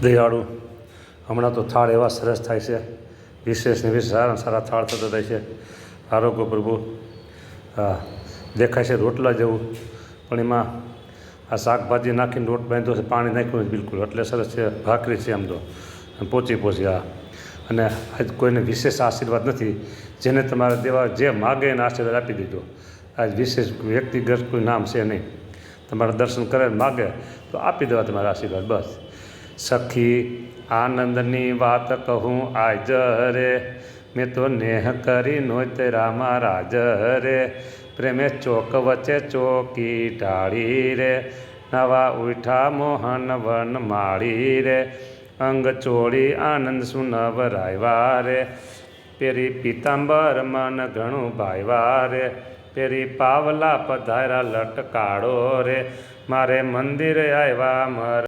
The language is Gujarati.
દયાળુ હમણાં તો થાળ એવા સરસ થાય છે, વિશેષને વિશેષ સારા સારા થાળ થતા થાય છે. આરોગ્ય પ્રભુ દેખાય છે રોટલા જેવું, પણ એમાં આ શાકભાજી નાખીને લોટ બાંધ્યો છે, પાણી નાખ્યું નથી બિલકુલ, એટલે સરસ છે. ભાખરી છે આમ તો પોચી અને આજ કોઈને વિશેષ આશીર્વાદ નથી. જેને તમારે દેવા જે માગે એને આશીર્વાદ આપી દીધો. આજ વિશેષ વ્યક્તિગત કોઈ નામ છે નહીં. તમારા દર્શન કરે માગે તો આપી દેવા તમારા આશીર્વાદ બસ. સખી આનંદની વાત કહું આજ રે, મેં તો નેહ કરી નોય તેરા મહારાજ રે. પ્રેમે ચોક વચ્ચે ચોકી ઢાળી રે, નવા ઉઠા મોહન વન માળી રે. અંગ ચોળી આનંદ સુનવરાયવા રે, પેરી પીતાંબર મન ઘણું ભાઈવા રે. પેરી પાવલા પધારા લટકાળો રે, મારે મંદિરે આવ્યા મર